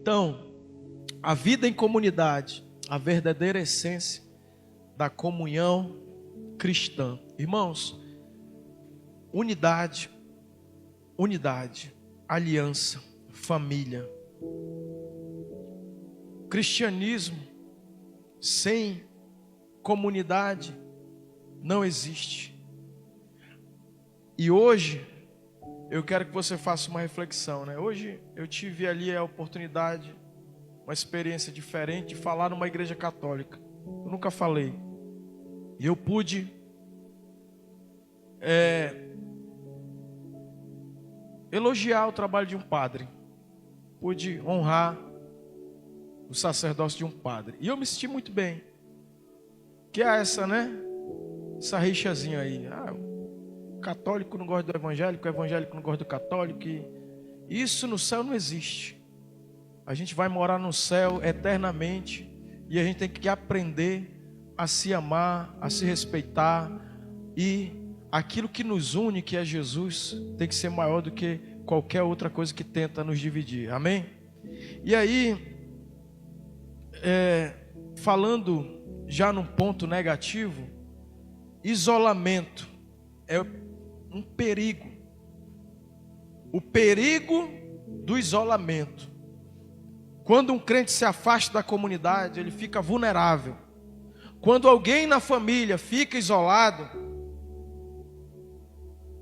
Então, a vida em comunidade, a verdadeira essência da comunhão cristã. Irmãos, unidade, aliança, família. Cristianismo sem comunidade não existe. E hoje eu quero que você faça uma reflexão, né? Hoje eu tive ali a oportunidade, uma experiência diferente de falar numa igreja católica. Eu nunca falei. E eu pude elogiar o trabalho de um padre. Pude honrar o sacerdócio de um padre. E eu me senti muito bem. Que é essa, né? Essa rixazinha aí. O católico não gosta do evangélico, o evangélico não gosta do católico. E isso no céu não existe. A gente vai morar no céu eternamente. E a gente tem que aprender a se amar, a se respeitar. E aquilo que nos une, que é Jesus, tem que ser maior do que qualquer outra coisa que tenta nos dividir. Amém? E aí, falando já num ponto negativo, isolamento é um perigo. O perigo do isolamento. Quando um crente se afasta da comunidade, ele fica vulnerável. Quando alguém na família fica isolado,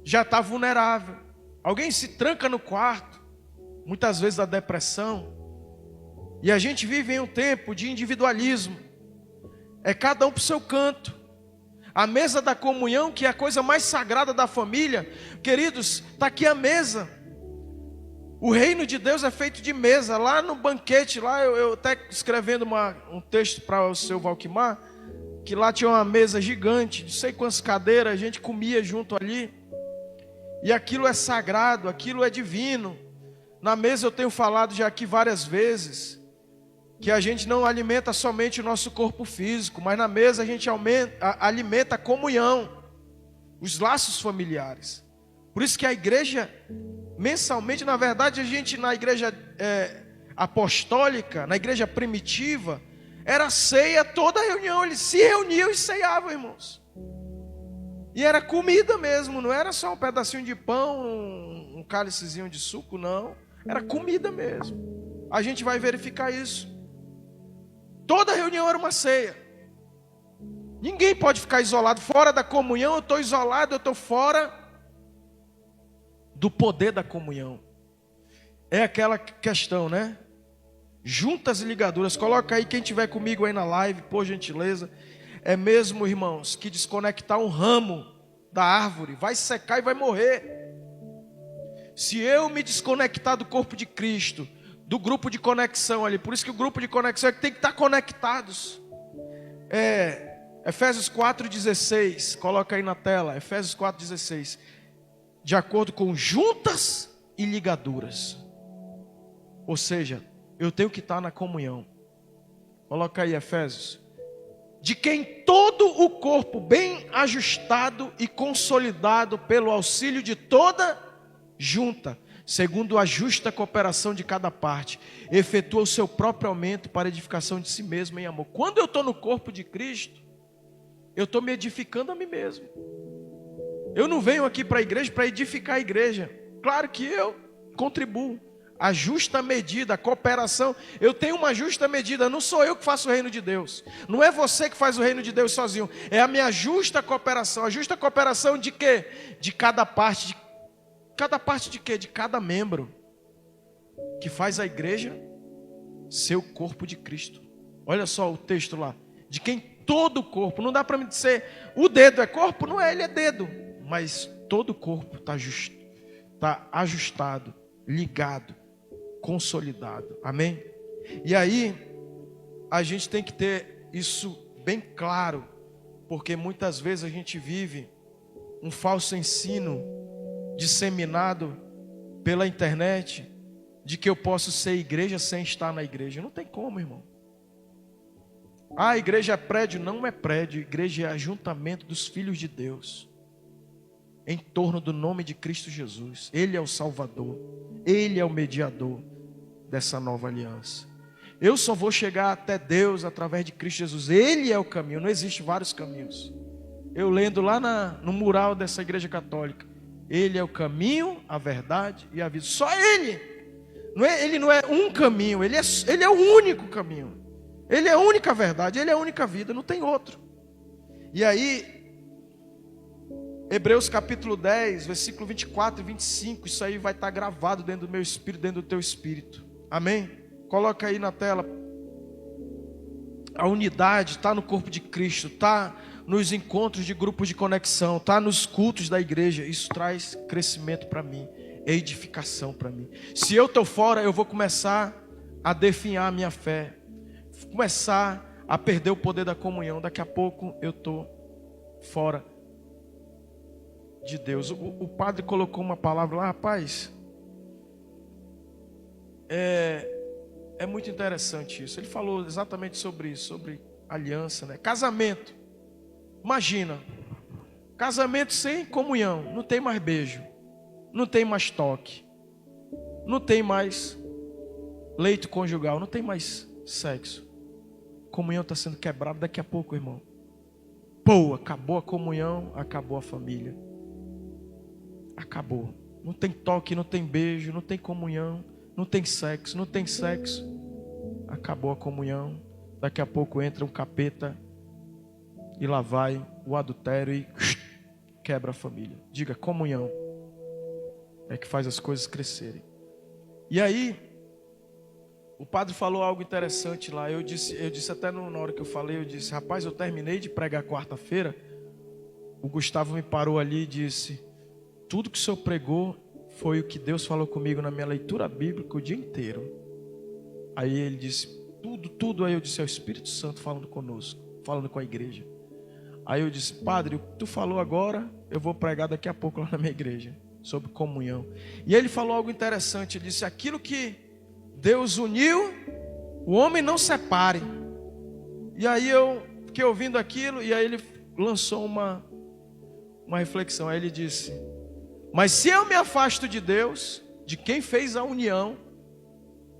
já está vulnerável. Alguém se tranca no quarto, muitas vezes da depressão. E a gente vive em um tempo de individualismo. É cada um para o seu canto. A mesa da comunhão, que é a coisa mais sagrada da família. Queridos, está aqui a mesa. O reino de Deus é feito de mesa. Lá no banquete, lá eu até escrevendo um texto para o seu Valquimar, que lá tinha uma mesa gigante, não sei quantas cadeiras, a gente comia junto ali. E aquilo é sagrado, aquilo é divino. Na mesa eu tenho falado já aqui várias vezes, que a gente não alimenta somente o nosso corpo físico, mas na mesa a gente alimenta a comunhão, os laços familiares. Por isso que a igreja, mensalmente, na verdade, a gente na igreja apostólica, na igreja primitiva, era ceia, toda reunião, eles se reuniam e ceiavam, irmãos. E era comida mesmo, não era só um pedacinho de pão, um cálicezinho de suco, não. Era comida mesmo. A gente vai verificar isso. Toda reunião era uma ceia. Ninguém pode ficar isolado. Fora da comunhão, eu estou isolado, eu estou fora do poder da comunhão. É aquela questão, né? Juntas e ligaduras. Coloca aí quem estiver comigo aí na live, por gentileza. É mesmo, irmãos, que desconectar um ramo da árvore vai secar e vai morrer. Se eu me desconectar do corpo de Cristo, do grupo de conexão ali, por isso que o grupo de conexão é que tem que estar conectados. Efésios 4,16, coloca aí na tela, Efésios 4,16. De acordo com juntas e ligaduras. Ou seja, eu tenho que estar na comunhão. Coloca aí Efésios. De quem todo o corpo bem ajustado e consolidado pelo auxílio de toda junta, segundo a justa cooperação de cada parte, efetua o seu próprio aumento para edificação de si mesmo em amor. Quando eu estou no corpo de Cristo, eu estou me edificando a mim mesmo. Eu não venho aqui para a igreja para edificar a igreja. Claro que eu contribuo. A justa medida, a cooperação. Eu tenho uma justa medida. Não sou eu que faço o reino de Deus. Não é você que faz o reino de Deus sozinho. É a minha justa cooperação. A justa cooperação de quê? De cada parte. De cada parte de quê? De cada membro. Que faz a igreja ser o corpo de Cristo. Olha só o texto lá. De quem todo o corpo. Não dá para me dizer, o dedo é corpo? Não é, ele é dedo. Mas todo o corpo está ajustado, ligado, consolidado. Amém? E aí, a gente tem que ter isso bem claro, porque muitas vezes a gente vive um falso ensino disseminado pela internet, de que eu posso ser igreja sem estar na igreja. Não tem como, irmão. A igreja é prédio? Não é prédio. Igreja é ajuntamento dos filhos de Deus, em torno do nome de Cristo Jesus. Ele é o Salvador, Ele é o mediador. dessa nova aliança. Eu só vou chegar até Deus através de Cristo Jesus. Ele é o caminho, não existe vários caminhos. Eu lendo lá no mural dessa igreja católica, Ele é o caminho, a verdade e a vida. Só Ele. Ele não é um caminho, Ele é o único caminho. Ele é a única verdade, Ele é a única vida, não tem outro. E aí, Hebreus capítulo 10, versículo 24 e 25, isso aí vai estar gravado dentro do meu espírito, dentro do teu espírito. Amém? Coloca aí na tela. A unidade está no corpo de Cristo, está nos encontros de grupos de conexão, está nos cultos da igreja. Isso traz crescimento para mim, é edificação para mim. Se eu estou fora, eu vou começar a definhar a minha fé, começar a perder o poder da comunhão. Daqui a pouco eu estou fora de Deus. O padre colocou uma palavra lá, rapaz, é muito interessante isso. Ele falou exatamente sobre isso, sobre aliança, né? Casamento. Imagina, casamento sem comunhão, não tem mais beijo, não tem mais toque, não tem mais leito conjugal, não tem mais sexo. Comunhão está sendo quebrada daqui a pouco, irmão. Pô, acabou a comunhão, acabou a família. Acabou. Não tem toque, não tem beijo, não tem comunhão, não tem sexo, não tem sexo. Acabou a comunhão. Daqui a pouco entra um capeta e lá vai o adultério e quebra a família. Diga, comunhão é que faz as coisas crescerem. E aí, o padre falou algo interessante lá. Eu disse até na hora que eu falei, eu disse, rapaz, eu terminei de pregar quarta-feira. O Gustavo me parou ali e disse, tudo que o senhor pregou foi o que Deus falou comigo na minha leitura bíblica o dia inteiro. Aí ele disse, tudo. Aí eu disse, é o Espírito Santo falando conosco, falando com a igreja. Aí eu disse, padre, o que tu falou agora, eu vou pregar daqui a pouco lá na minha igreja, sobre comunhão. E ele falou algo interessante, ele disse, aquilo que Deus uniu, o homem não separe. E aí eu fiquei ouvindo aquilo, e aí ele lançou uma reflexão. Aí ele disse, mas se eu me afasto de Deus, de quem fez a união,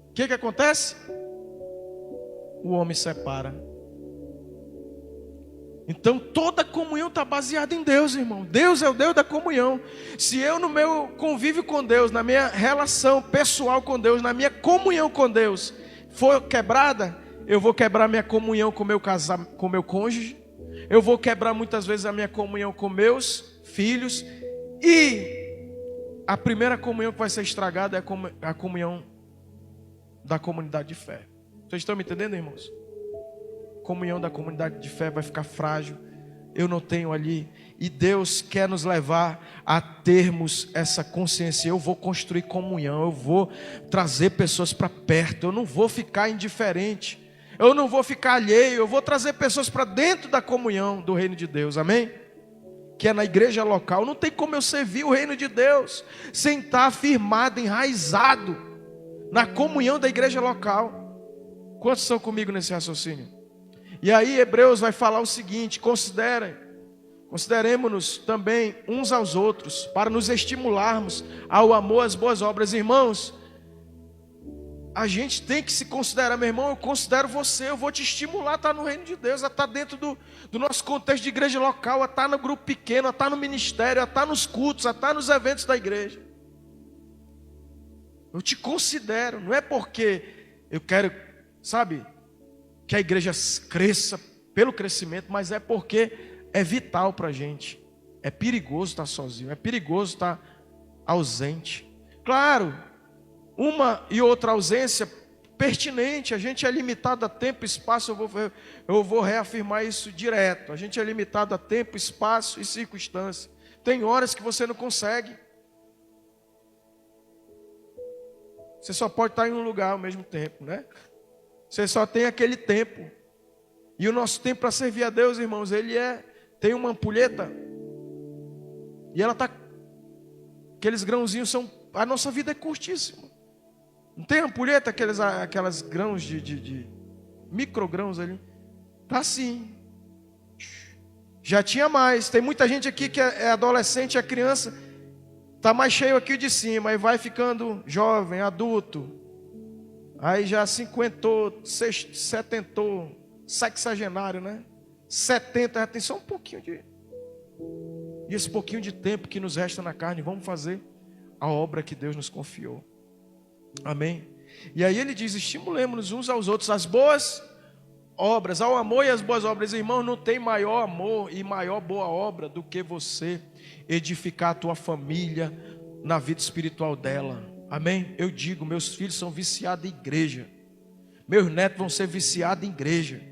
o que acontece? O homem separa. Então toda comunhão está baseada em Deus, irmão. Deus é o Deus da comunhão. Se eu no meu convívio com Deus, na minha relação pessoal com Deus, na minha comunhão com Deus for quebrada, eu vou quebrar minha comunhão com meu cônjuge. Eu vou quebrar muitas vezes a minha comunhão com meus filhos. E a primeira comunhão que vai ser estragada é a comunhão da comunidade de fé. Vocês estão me entendendo, irmãos? Comunhão da comunidade de fé vai ficar frágil. Eu não tenho ali. E Deus quer nos levar a termos essa consciência. Eu vou construir comunhão. Eu vou trazer pessoas para perto. Eu não vou ficar indiferente. Eu não vou ficar alheio. Eu vou trazer pessoas para dentro da comunhão do reino de Deus. Amém? Que é na igreja local. Não tem como eu servir o reino de Deus sem estar firmado, enraizado na comunhão da igreja local. Quantos estão comigo nesse raciocínio? E aí Hebreus vai falar o seguinte, consideremos-nos também uns aos outros, para nos estimularmos ao amor, às boas obras. Irmãos, a gente tem que se considerar, meu irmão, eu considero você, eu vou te estimular a estar no reino de Deus, a estar dentro do nosso contexto de igreja local, a estar no grupo pequeno, a estar no ministério, a estar nos cultos, a estar nos eventos da igreja. Eu te considero, não é porque eu quero, sabe, que a igreja cresça pelo crescimento, mas é porque é vital para a gente. É perigoso estar sozinho, é perigoso estar ausente. Claro, uma e outra ausência pertinente, a gente é limitado a tempo e espaço, eu vou reafirmar isso direto. A gente é limitado a tempo, espaço e circunstância. Tem horas que você não consegue. Você só pode estar em um lugar ao mesmo tempo, né? Você só tem aquele tempo. E o nosso tempo para servir a Deus, irmãos, tem uma ampulheta. E ela está... Aqueles grãozinhos são... A nossa vida é curtíssima. Não tem ampulheta, aquelas grãos de microgrãos ali? Tá assim. Já tinha mais. Tem muita gente aqui que é adolescente, é criança. Está mais cheio aqui de cima. Aí vai ficando jovem, adulto. Aí já cinquentou, setentou, sexagenário, né? 70, já tem só um pouquinho de... E esse pouquinho de tempo que nos resta na carne, vamos fazer a obra que Deus nos confiou. Amém? E aí ele diz, estimulemos uns aos outros as boas obras, ao amor e às boas obras. Irmão, não tem maior amor e maior boa obra do que você edificar a tua família na vida espiritual dela. Amém? Eu digo, meus filhos são viciados em igreja. Meus netos vão ser viciados em igreja.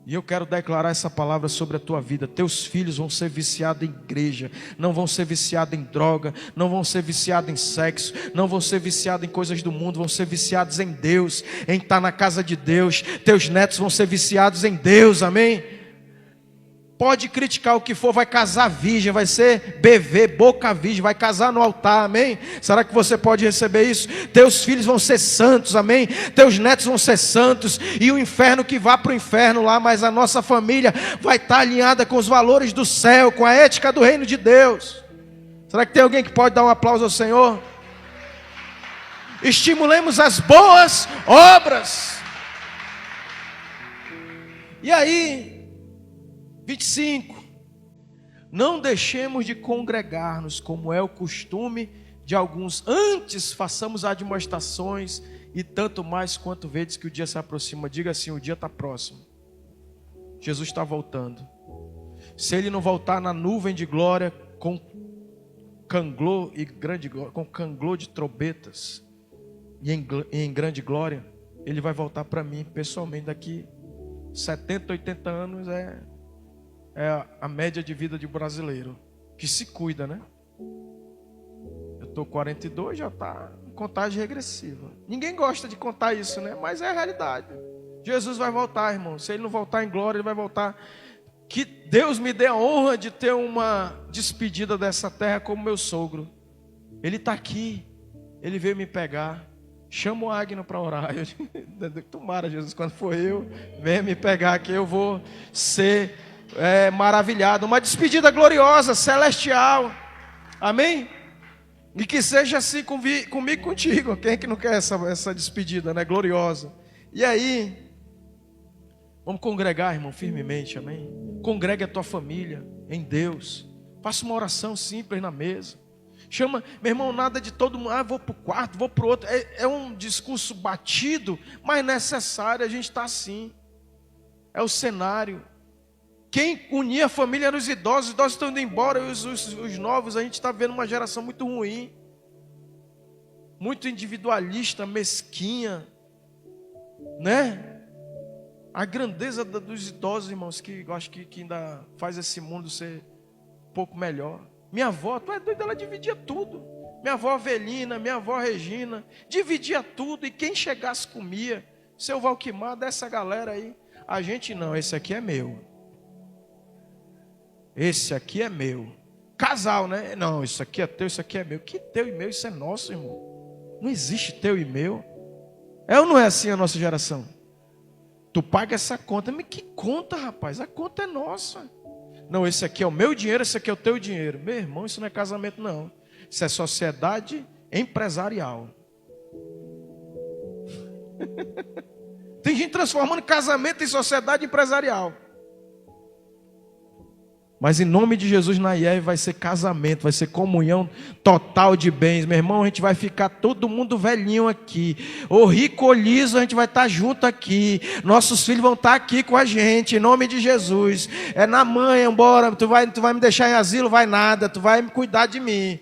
E eu quero declarar essa palavra sobre a tua vida. Teus filhos vão ser viciados em igreja. Não vão ser viciados em droga. Não vão ser viciados em sexo. Não vão ser viciados em coisas do mundo. Vão ser viciados em Deus. Em estar na casa de Deus. Teus netos vão ser viciados em Deus. Amém? Pode criticar o que for, vai casar virgem, vai ser BV, boca virgem, vai casar no altar, amém? Será que você pode receber isso? Teus filhos vão ser santos, amém? Teus netos vão ser santos, e o inferno que vá para o inferno lá, mas a nossa família vai estar alinhada com os valores do céu, com a ética do reino de Deus. Será que tem alguém que pode dar um aplauso ao Senhor? Estimulemos as boas obras. E aí... 25. Não deixemos de congregar-nos, como é o costume de alguns. Antes façamos admoestações, e tanto mais quanto vedes que o dia se aproxima. Diga assim, o dia está próximo. Jesus está voltando. Se Ele não voltar na nuvem de glória, com canglô e grande glória, com canglô de trombetas, e em grande glória, Ele vai voltar para mim, pessoalmente, daqui 70, 80 anos é a média de vida de brasileiro, que se cuida, né? Eu estou 42, já está em contagem regressiva. Ninguém gosta de contar isso, né? Mas é a realidade. Jesus vai voltar, irmão. Se Ele não voltar em glória, Ele vai voltar. Que Deus me dê a honra de ter uma despedida dessa terra como meu sogro. Ele está aqui. Ele veio me pegar. Chama o Agno para orar. Tomara, Jesus, quando for eu, venha me pegar que eu vou ser... maravilhado, uma despedida gloriosa, celestial, amém? E que seja assim comigo e contigo. Quem é que não quer essa despedida, né? Gloriosa. E aí, vamos congregar, irmão, firmemente, amém? Congregue a tua família em Deus. Faça uma oração simples na mesa. Chama, meu irmão, nada de todo mundo, vou para o quarto, vou para o outro. É um discurso batido, mas necessário. A gente está assim. É o cenário. Quem unia a família eram os idosos estão indo embora, e os novos, a gente está vendo uma geração muito ruim, muito individualista, mesquinha, né? A grandeza dos idosos, irmãos, que eu acho que ainda faz esse mundo ser um pouco melhor. Minha avó, tu é doido, ela dividia tudo. Minha avó Avelina, minha avó Regina, dividia tudo, e quem chegasse comia. Seu Valquimar, dessa galera aí. A gente não, esse aqui é meu. Esse aqui é meu. Casal, né? Não, isso aqui é teu, isso aqui é meu. Que teu e meu? Isso é nosso, irmão. Não existe teu e meu. É ou não é assim a nossa geração? Tu paga essa conta. Mas que conta, rapaz? A conta é nossa. Não, esse aqui é o meu dinheiro, esse aqui é o teu dinheiro. Meu irmão, isso não é casamento, não. Isso é sociedade empresarial. Tem gente transformando casamento em sociedade empresarial. Mas em nome de Jesus, na IEV vai ser casamento, vai ser comunhão total de bens. Meu irmão, a gente vai ficar todo mundo velhinho aqui. O rico ou liso, a gente vai estar junto aqui. Nossos filhos vão estar aqui com a gente, em nome de Jesus. É na mãe, embora, tu vai me deixar em asilo, vai nada, tu vai cuidar de mim.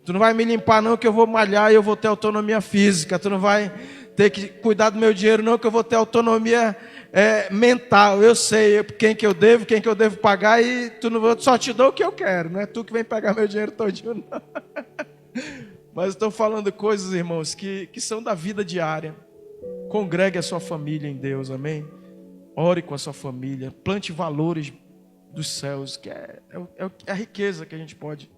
Tu não vai me limpar não, que eu vou malhar e eu vou ter autonomia física. Tu não vai ter que cuidar do meu dinheiro não, que eu vou ter autonomia mental. Eu sei quem que eu devo pagar, e tu não vou, só te dou o que eu quero. Não é tu que vem pegar meu dinheiro todinho, não. Mas estou falando coisas, irmãos, que são da vida diária. Congregue a sua família em Deus, amém? Ore com a sua família, plante valores dos céus, que é a riqueza que a gente pode.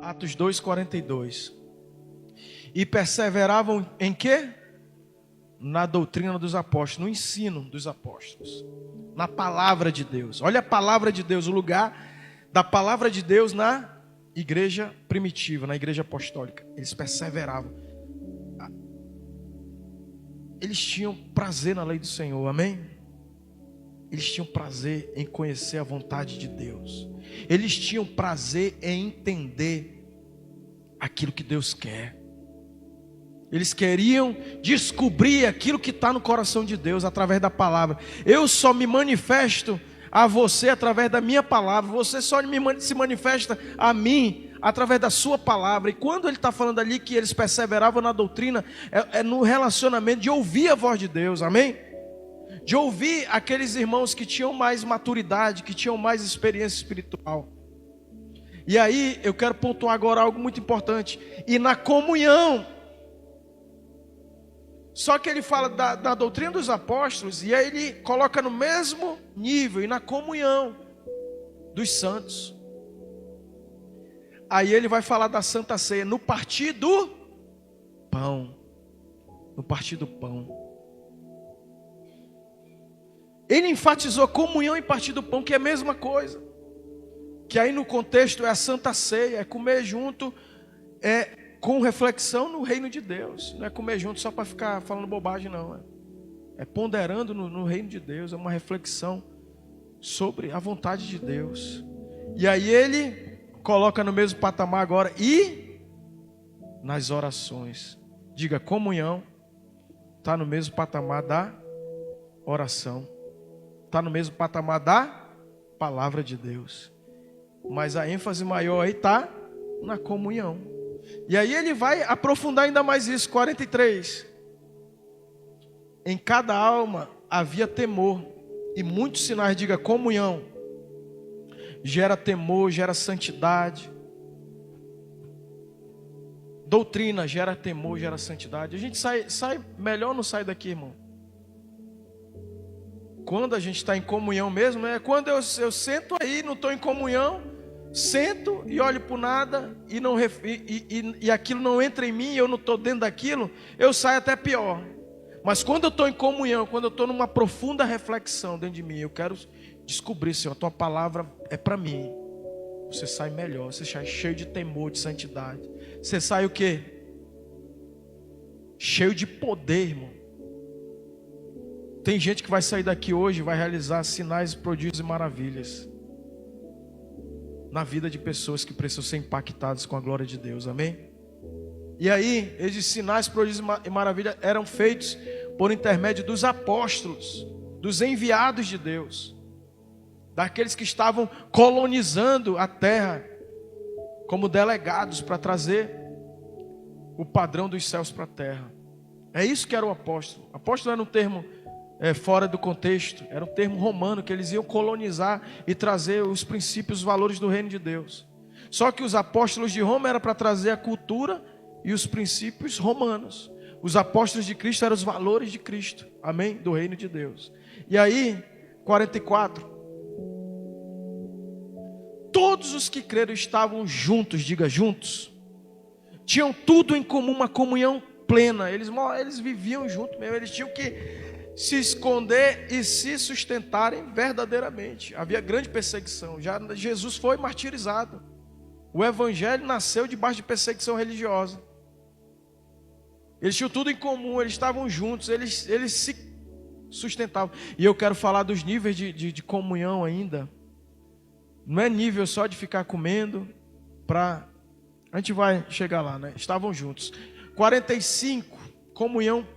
Atos 2:42. E perseveravam em quê? Na doutrina dos apóstolos, no ensino dos apóstolos, na palavra de Deus. Olha a palavra de Deus, o lugar da palavra de Deus na igreja primitiva, na igreja apostólica. Eles perseveravam. eles tinham prazer na lei do Senhor, amém? Eles tinham prazer em conhecer a vontade de Deus. Eles tinham prazer em entender aquilo que Deus quer. Eles queriam descobrir aquilo que está no coração de Deus através da palavra. Eu só me manifesto a você através da minha palavra. Você só se manifesta a mim através da sua palavra. E quando ele está falando ali que eles perseveravam na doutrina, é no relacionamento de ouvir a voz de Deus, amém? De ouvir aqueles irmãos que tinham mais maturidade, que tinham mais experiência espiritual. E aí eu quero pontuar agora algo muito importante. E na comunhão. Só que ele fala da doutrina dos apóstolos, e aí ele coloca no mesmo nível, e na comunhão dos santos. Aí ele vai falar da Santa Ceia, no partir do pão. No partir do pão. Ele enfatizou comunhão e partir do pão, que é a mesma coisa. Que aí no contexto é a Santa Ceia, é comer junto, com reflexão no reino de Deus. Não é comer junto só para ficar falando bobagem, não. É ponderando no reino de Deus, é uma reflexão sobre a vontade de Deus. E aí ele coloca no mesmo patamar agora, e nas orações. Diga, comunhão está no mesmo patamar da oração. Está no mesmo patamar da palavra de Deus. Mas a ênfase maior aí está na comunhão. E aí ele vai aprofundar ainda mais isso, 43. Em cada alma havia temor, e muitos sinais, diga, comunhão. Gera temor, gera santidade. Doutrina gera temor, gera santidade. A gente sai melhor ou não sai daqui, irmão? Quando a gente está em comunhão mesmo, é quando eu sento aí, não estou em comunhão, sento e olho para nada, e aquilo não entra em mim, eu não estou dentro daquilo, eu saio até pior. Mas quando eu estou em comunhão, quando eu estou numa profunda reflexão dentro de mim, eu quero descobrir, Senhor, a tua palavra é para mim. Você sai melhor, você sai cheio de temor, de santidade. Você sai o quê? Cheio de poder, irmão. Tem gente que vai sair daqui hoje e vai realizar sinais, prodígios e maravilhas na vida de pessoas que precisam ser impactadas com a glória de Deus, amém? E aí, esses sinais, prodígios e maravilhas eram feitos por intermédio dos apóstolos, dos enviados de Deus, daqueles que estavam colonizando a terra como delegados para trazer o padrão dos céus para a terra. É isso que era o apóstolo. Apóstolo era um termo fora do contexto, era um termo romano, que eles iam colonizar e trazer os princípios, os valores do reino de Deus. Só que os apóstolos de Roma era para trazer a cultura e os princípios romanos. Os apóstolos de Cristo eram os valores de Cristo, amém? Do reino de Deus. E aí, 44. Todos os que creram estavam juntos, diga juntos. Tinham tudo em comum, uma comunhão plena. Eles viviam juntos mesmo, eles tinham que se esconder e se sustentarem verdadeiramente. Havia grande perseguição. Já Jesus foi martirizado. O evangelho nasceu debaixo de perseguição religiosa. Eles tinham tudo em comum, eles estavam juntos, eles se sustentavam. E eu quero falar dos níveis de comunhão ainda. Não é nível só de ficar comendo para... A gente vai chegar lá, né? Estavam juntos. 45, comunhão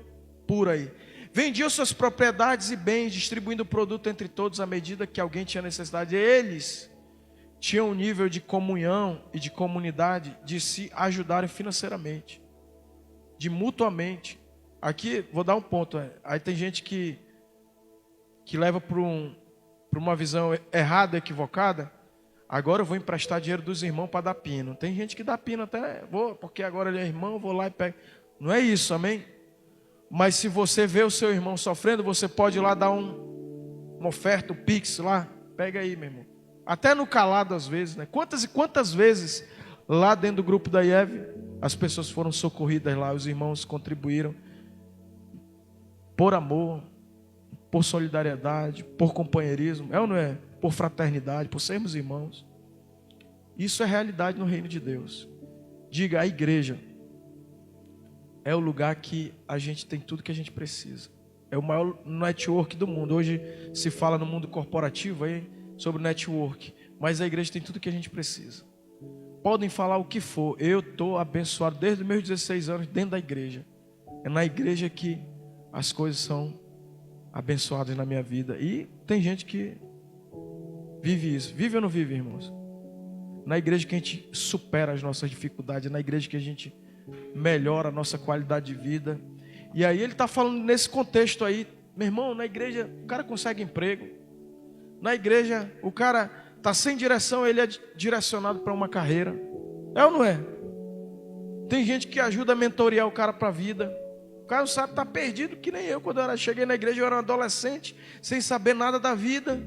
pura aí. Vendiam suas propriedades e bens, distribuindo o produto entre todos à medida que alguém tinha necessidade. Eles tinham um nível de comunhão e de comunidade, de se ajudarem financeiramente, de mutuamente. Aqui, vou dar um ponto. Aí tem gente que leva para uma visão errada, equivocada. Agora eu vou emprestar dinheiro dos irmãos para dar pino. Tem gente que dá pino até, porque agora ele é irmão, vou lá e pego. Não é isso, amém? Mas se você vê o seu irmão sofrendo, você pode ir lá dar uma oferta, um pix lá. Pega aí, meu irmão. Até no calado às vezes, né? Quantas e quantas vezes lá dentro do grupo da IEV, as pessoas foram socorridas lá, os irmãos contribuíram por amor, por solidariedade, por companheirismo, é ou não é? Por fraternidade, por sermos irmãos. Isso é realidade no reino de Deus. Diga, a igreja é o lugar que a gente tem tudo que a gente precisa. É o maior network do mundo. Hoje se fala no mundo corporativo aí sobre network, mas a igreja tem tudo que a gente precisa. Podem falar o que for, eu estou abençoado desde os meus 16 anos dentro da igreja. É na igreja que as coisas são abençoadas na minha vida. E tem gente que vive isso. Vive ou não vive, irmãos? Na igreja que a gente supera as nossas dificuldades, na igreja que a gente melhora a nossa qualidade de vida. E aí ele está falando nesse contexto aí, meu irmão, na igreja o cara consegue emprego. Na igreja o cara está sem direção, ele é direcionado para uma carreira. É ou não é? Tem gente que ajuda a mentorear o cara para a vida. O cara não sabe, está perdido, que nem eu. Quando eu cheguei na igreja eu era um adolescente, sem saber nada da vida,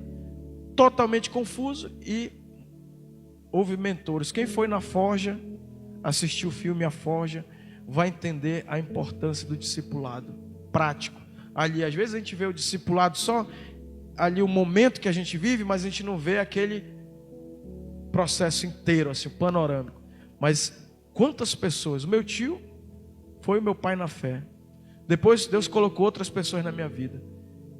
totalmente confuso. E houve mentores. Quem foi na Forja, assistiu o filme A Forja, vai entender a importância do discipulado prático. Ali, às vezes a gente vê o discipulado só ali o momento que a gente vive, mas a gente não vê aquele processo inteiro, assim, panorâmico. Mas quantas pessoas? O meu tio foi o meu pai na fé. Depois Deus colocou outras pessoas na minha vida.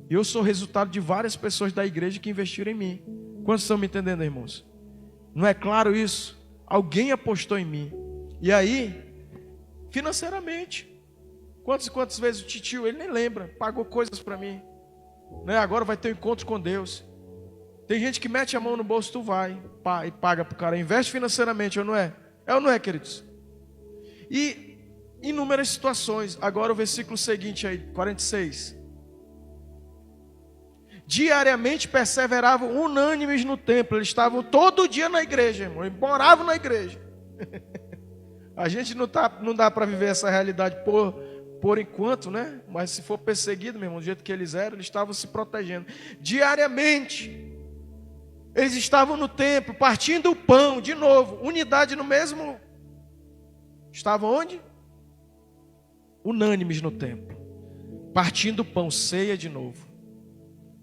E eu sou resultado de várias pessoas da igreja que investiram em mim. Quantos estão me entendendo, irmãos? Não é claro isso? Alguém apostou em mim. E aí, financeiramente, quantas vezes o titio, ele nem lembra, pagou coisas para mim, né? Agora vai ter um encontro com Deus. Tem gente que mete a mão no bolso, tu vai e paga para o cara, investe financeiramente, ou não é? É ou não é, queridos? E inúmeras situações. Agora o versículo seguinte aí, 46. Diariamente perseveravam unânimes no templo. Eles estavam todo dia na igreja, irmão. Eles moravam na igreja. A gente não dá para viver essa realidade por enquanto, né? Mas se for perseguido, meu irmão, do jeito que eles eram, eles estavam se protegendo. Diariamente, eles estavam no templo, partindo o pão, de novo, unidade no mesmo. Estavam onde? Unânimes no templo, partindo o pão, ceia de novo.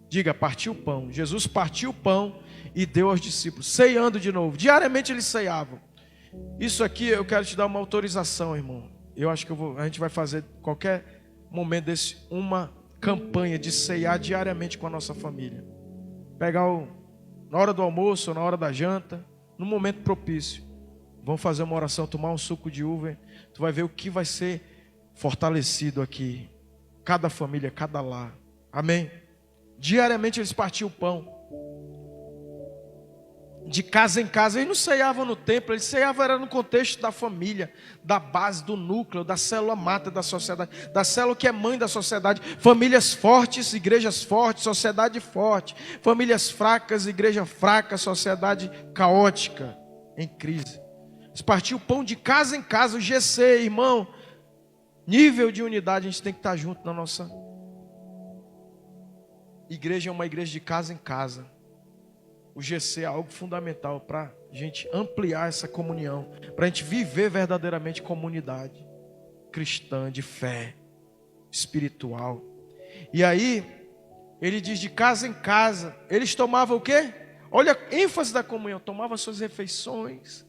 Diga, partiu o pão. Jesus partiu o pão e deu aos discípulos, ceando de novo. Diariamente eles ceiavam. Isso aqui eu quero te dar uma autorização, irmão. Eu acho que a gente vai fazer qualquer momento desse uma campanha de ceiar diariamente com a nossa família. Pegar na hora do almoço ou na hora da janta, no momento propício. Vamos fazer uma oração, tomar um suco de uva. Tu vai ver o que vai ser fortalecido aqui. Cada família, cada lar. Amém? Diariamente eles partiam o pão. De casa em casa. Eles não ceiavam no templo. Eles ceiavam era no contexto da família, da base, do núcleo, da célula mata da sociedade, da célula que é mãe da sociedade. Famílias fortes, igrejas fortes, sociedade forte. Famílias fracas, igreja fraca, sociedade caótica, em crise. Eles partiam o pão de casa em casa. O GC, irmão, nível de unidade, a gente tem que estar junto na nossa igreja. É uma igreja de casa em casa. O GC é algo fundamental para a gente ampliar essa comunhão, para a gente viver verdadeiramente comunidade cristã, de fé, espiritual. E aí, ele diz de casa em casa, eles tomavam o quê? Olha a ênfase da comunhão, tomavam suas refeições,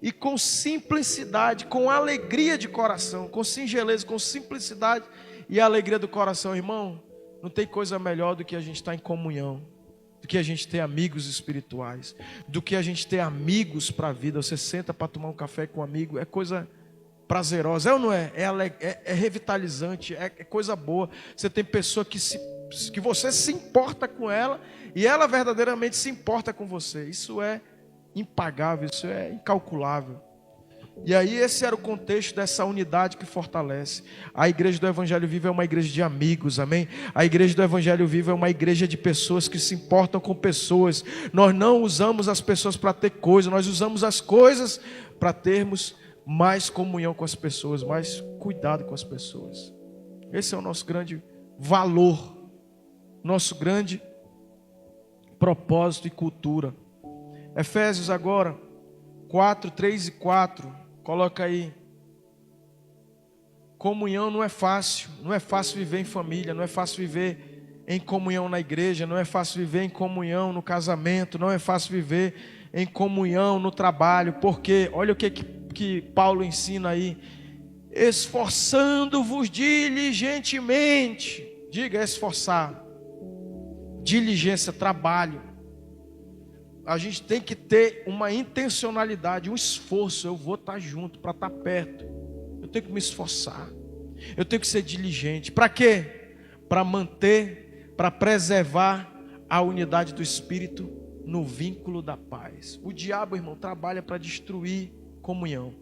e com simplicidade, com alegria de coração, com singeleza, com simplicidade e alegria do coração. Irmão, não tem coisa melhor do que a gente estar em comunhão, do que a gente ter amigos espirituais, do que a gente ter amigos para a vida. Você senta para tomar um café com um amigo, é coisa prazerosa, é ou não é? É revitalizante, é coisa boa. Você tem pessoa que você se importa com ela, e ela verdadeiramente se importa com você. Isso é impagável, isso é incalculável. E aí esse era o contexto dessa unidade que fortalece. A igreja do Evangelho Vivo é uma igreja de amigos, amém? A igreja do Evangelho Vivo é uma igreja de pessoas que se importam com pessoas. Nós não usamos as pessoas para ter coisa, nós usamos as coisas para termos mais comunhão com as pessoas, mais cuidado com as pessoas. Esse é o nosso grande valor, nosso grande propósito e cultura. Efésios agora 4, 3 e 4. Coloca aí. Comunhão não é fácil. Não é fácil viver em família. Não é fácil viver em comunhão na igreja. Não é fácil viver em comunhão no casamento. Não é fácil viver em comunhão no trabalho. Porque olha o que Paulo ensina aí. esforçando-vos diligentemente. Diga, esforçar. Diligência, trabalho. A gente tem que ter uma intencionalidade, um esforço. Eu vou estar junto, para estar perto. Eu tenho que me esforçar. Eu tenho que ser diligente. Para quê? Para manter, para preservar a unidade do Espírito no vínculo da paz. O diabo, irmão, trabalha para destruir comunhão.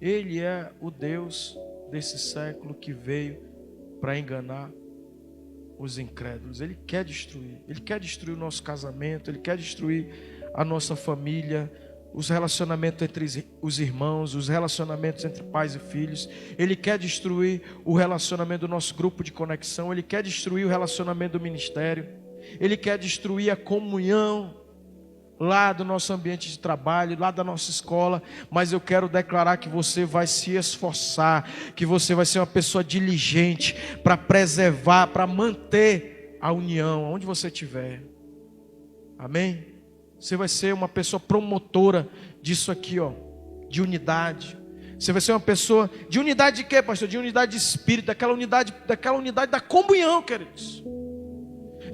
Ele é o Deus desse século que veio para enganar os incrédulos. Ele quer destruir. Ele quer destruir o nosso casamento. Ele quer destruir a nossa família, os relacionamentos entre os irmãos, os relacionamentos entre pais e filhos. Ele quer destruir o relacionamento do nosso grupo de conexão. Ele quer destruir o relacionamento do ministério. Ele quer destruir a comunhão lá do nosso ambiente de trabalho, lá da nossa escola. Mas eu quero declarar que você vai se esforçar, que você vai ser uma pessoa diligente para preservar, para manter a união onde você estiver. Amém? Você vai ser uma pessoa promotora disso aqui, ó, de unidade. Você vai ser uma pessoa de unidade de quê, pastor? De unidade de espírito, daquela unidade da comunhão, queridos.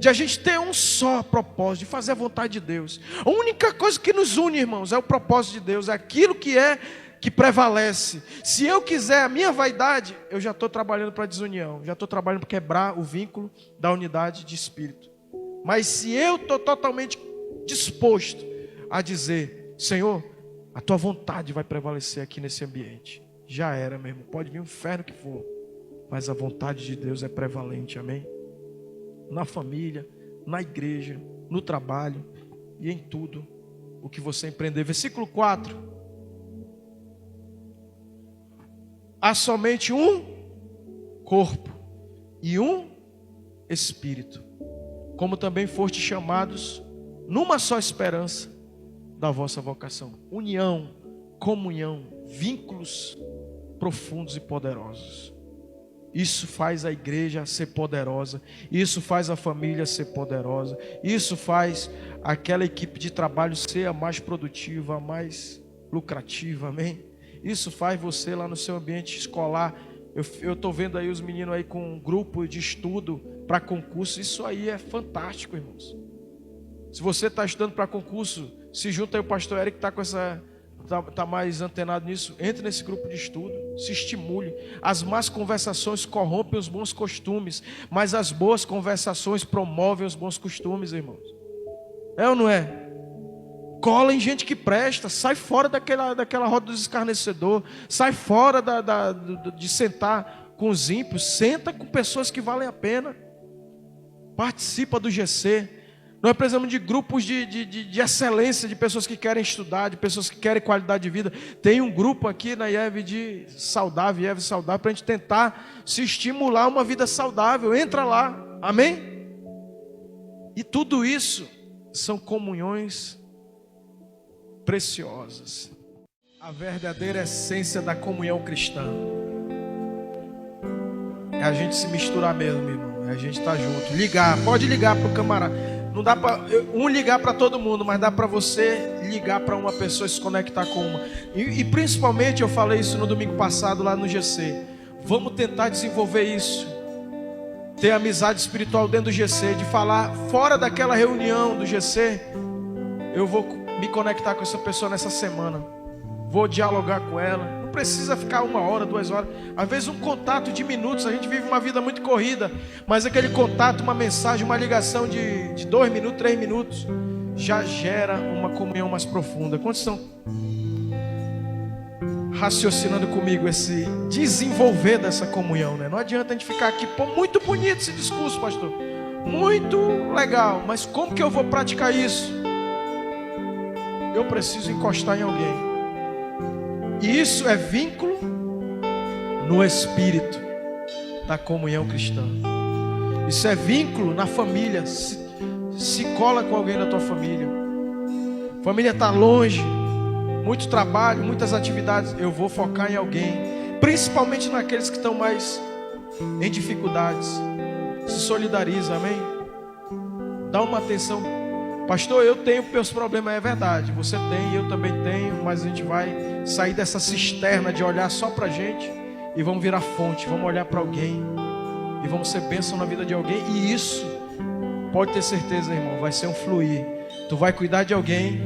De a gente ter um só propósito, de fazer a vontade de Deus. A única coisa que nos une, irmãos, é o propósito de Deus, é aquilo que prevalece. Se eu quiser a minha vaidade, eu já estou trabalhando para a desunião, já estou trabalhando para quebrar o vínculo da unidade de espírito. Mas se eu estou totalmente disposto a dizer, Senhor, a tua vontade vai prevalecer aqui nesse ambiente, já era, meu irmão, pode vir o inferno que for, mas a vontade de Deus é prevalente, amém? Na família, na igreja, no trabalho e em tudo o que você empreender. Versículo 4: há somente um corpo e um espírito, como também foste chamados numa só esperança da vossa vocação. União, comunhão, vínculos profundos e poderosos. Isso faz a igreja ser poderosa. Isso faz a família ser poderosa. Isso faz aquela equipe de trabalho ser a mais produtiva, a mais lucrativa, amém? Isso faz você lá no seu ambiente escolar. Eu estou vendo aí os meninos aí com um grupo de estudo para concurso. Isso aí é fantástico, irmãos. Se você está estudando para concurso, se junta aí o pastor Eric que está com essa... Está mais antenado nisso. Entre nesse grupo de estudo, se estimule. As más conversações corrompem os bons costumes, mas as boas conversações promovem os bons costumes, irmãos. É ou não é? Cola em gente que presta. Sai fora daquela roda dos escarnecedores. Sai fora de sentar com os ímpios. Senta com pessoas que valem a pena. Participa do GC. Nós precisamos de grupos de excelência, de pessoas que querem estudar, de pessoas que querem qualidade de vida. Tem um grupo aqui na IEV de saudável, IEV saudável, para a gente tentar se estimular a uma vida saudável. Entra lá, amém? E tudo isso são comunhões preciosas. A verdadeira essência da comunhão cristã é a gente se misturar mesmo, irmão. É a gente estar junto. Ligar, pode ligar para o camarada. Não dá para ligar para todo mundo, mas dá para você ligar para uma pessoa e se conectar com uma. E principalmente, eu falei isso no domingo passado lá no GC. Vamos tentar desenvolver isso. Ter amizade espiritual dentro do GC, de falar fora daquela reunião do GC. Eu vou me conectar com essa pessoa nessa semana. Vou dialogar com ela. Não precisa ficar 1 hora, 2 horas. Às vezes um contato de minutos. A gente vive uma vida muito corrida, mas aquele contato, uma mensagem, uma ligação de 2 minutos, 3 minutos, já gera uma comunhão mais profunda. Quantos estão raciocinando comigo esse desenvolver dessa comunhão, né? Não adianta a gente ficar aqui, pô, muito bonito esse discurso, pastor, muito legal, mas como que eu vou praticar isso? Eu preciso encostar em alguém. E isso é vínculo no espírito da comunhão cristã. Isso é vínculo na família. Se cola com alguém da tua família. Família está longe, muito trabalho, muitas atividades. Eu vou focar em alguém, principalmente naqueles que estão mais em dificuldades. Se solidariza, amém? Dá uma atenção Pastor, eu tenho meus problemas, é verdade. Você tem, eu também tenho, mas a gente vai sair dessa cisterna de olhar só pra gente e vamos virar fonte, vamos olhar para alguém e vamos ser bênção na vida de alguém. E isso, pode ter certeza, irmão, vai ser um fluir. Tu vai cuidar de alguém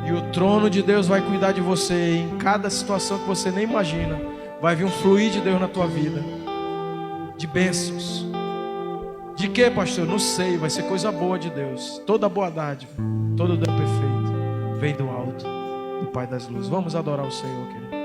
e o trono de Deus vai cuidar de você. Em cada situação que você nem imagina, vai vir um fluir de Deus na tua vida, de bênçãos. De que, pastor? Não sei, vai ser coisa boa de Deus. Toda boa dádiva, todo dom perfeito vem do alto, do Pai das luzes. Vamos adorar o Senhor, querido.